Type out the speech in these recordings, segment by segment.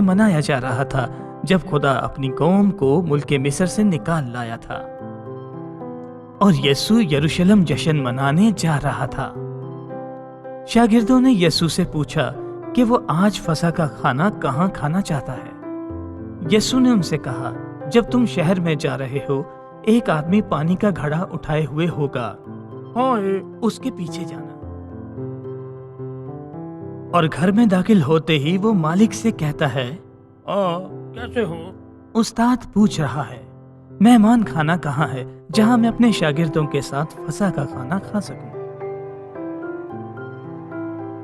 मनाया जा रहा था जब खुदा अपनी कौम को मुल्क मिस्र से निकाल लाया था और यीशु यरूशलेम जश्न मनाने जा रहा था। शागिर्दों ने यीशु से पूछा कि वो आज फसह का खाना कहाँ खाना चाहता है। यीशु ने उनसे कहा, जब तुम शहर में जा रहे हो, एक आदमी पानी का घड़ा उठाए हुए होगा, उसके पीछे जाना और घर में दाखिल होते ही वो मालिक से कहता है, कैसे हो? उस्ताद पूछ रहा है, मेहमान खाना कहाँ है जहां मैं अपने शागिर्दों के साथ फसह का खाना खा सकूं।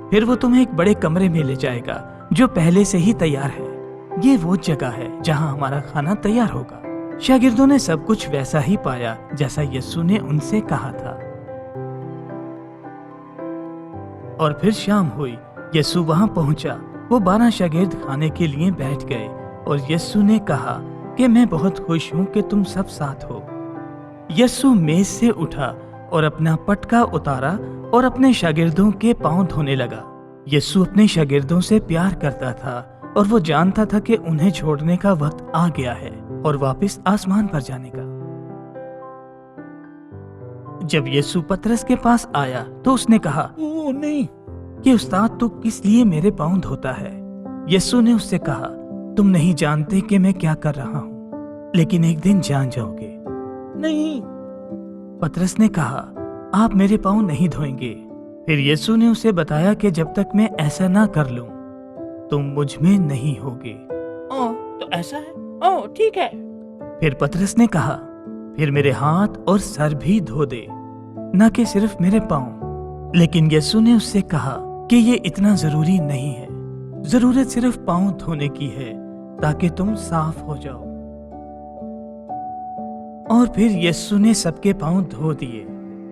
फिर वो तुम्हें एक बड़े कमरे में ले जाएगा जो पहले से ही तैयार है। ये वो जगह है जहां हमारा खाना तैयार होगा। शागिर्दों ने सब कुछ वैसा ही पाया जैसा यीशु ने उनसे कहा था। और फिर शाम हुई, यीशु वहां पहुंचा। वो 12 शागिर्द खाने के लिए बैठ गए और यीशु ने कहा कि मैं बहुत खुश हूं कि तुम सब साथ हो। यीशु मेज से उठा और अपना पटका उतारा और अपने शागिर्दों के पांव धोने लगा। यीशु अपने शागिर्दों से प्यार करता था और वो जानता था कि उन्हें छोड़ने का वक्त आ गया है और वापस आसमान पर जाने का। जब यीशु पतरस के पास आया तो उसने कहा, ओ नहीं, कि उस्ताद तू किस लिए मेरे पांव धोता है? यीशु ने उससे कहा, तुम नहीं जानते कि मैं क्या कर रहा हूं, लेकिन एक दिन जान जाओगे। नहीं, पतरस ने कहा, आप मेरे पांव नहीं धोएंगे। फिर यीशु ने उसे बताया कि जब तक मैं ऐसा ना कर लूं, तुम मुझ में नहीं होगे। तो ऐसा है? ठीक है। फिर पतरस ने कहा, फिर मेरे हाथ और सर भी धो दे, न कि सिर्फ मेरे पांव। लेकिन यीशु ने उससे कहा कि ये इतना जरूरी नहीं है, जरूरत सिर्फ पांव धोने की है ताकि तुम साफ हो जाओ। और फिर यीशु ने सबके पांव धो दिए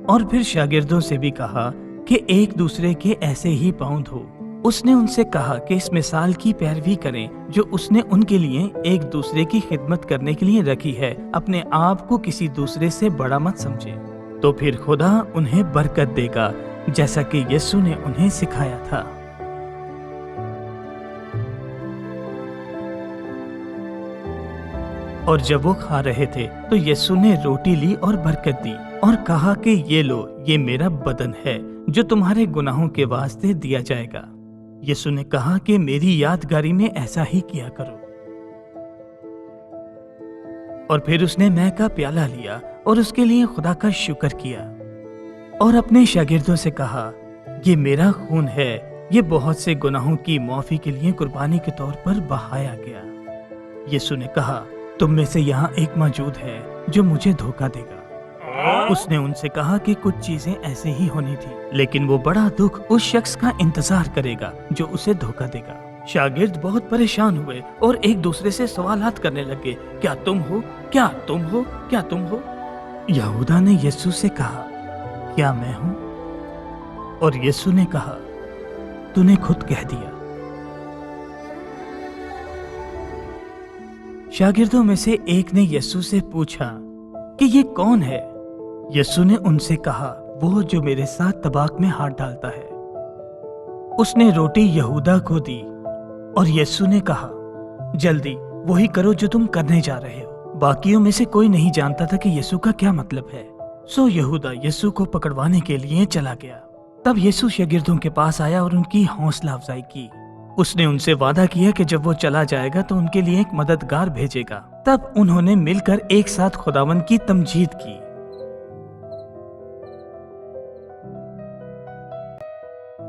और फिर शागिर्दों से भी कहा कि एक दूसरे के ऐसे ही पांव धो। उसने उनसे कहा कि इस मिसाल की पैरवी करें जो उसने उनके लिए एक दूसरे की खिदमत करने के लिए रखी है। अपने आप को किसी दूसरे से बड़ा मत समझे, तो फिर खुदा उन्हें बरकत देगा जैसा कि यीशु ने उन्हें सिखाया था। और जब वो खा रहे थे तो यीशु ने रोटी ली और बरकत दी और कहा कि ये लो, ये मेरा बदन है जो तुम्हारे गुनाहों के वास्ते दिया जाएगा। यीशु ने कहा कि मेरी यादगारी में ऐसा ही किया करो। और फिर उसने मैदा का प्याला लिया और उसके लिए खुदा का शुक्र किया और अपने शागिर्दों से कहा, ये मेरा खून है, ये बहुत से गुनाहों की माफी के लिए कुर्बानी के तौर पर बहाया गया। यीशु ने कहा, तुम में से यहाँ एक मौजूद है जो मुझे धोखा देगा। उसने उनसे कहा कि कुछ चीजें ऐसे ही होनी थी, लेकिन वो बड़ा दुख उस शख्स का इंतजार करेगा जो उसे धोखा देगा। शागिर्द बहुत परेशान हुए और एक दूसरे से सवालात करने लगे, क्या तुम हो? क्या तुम हो? क्या तुम हो? यहूदा ने यीशु से कहा, क्या मैं हूं? और यीशु ने कहा, तूने खुद कह दिया। शागिर्दों में से एक ने यीशु से पूछा कि ये कौन है? यीशु ने उनसे कहा, वो जो मेरे साथ तबाक में हाथ डालता है। उसने रोटी यहूदा को दी और यीशु ने कहा, जल्दी वही करो जो तुम करने जा रहे हो। बाकियों में से कोई नहीं जानता था कि यीशु का क्या मतलब है। सो यहूदा यीशु को पकड़वाने के लिए चला गया। तब यीशु शागिर्दों के पास आया और उनकी हौसला अफजाई की। उसने उनसे वादा किया कि जब वो चला जाएगा तो उनके लिए एक मददगार भेजेगा। तब उन्होंने मिलकर एक साथ खुदावन की तमजीद की।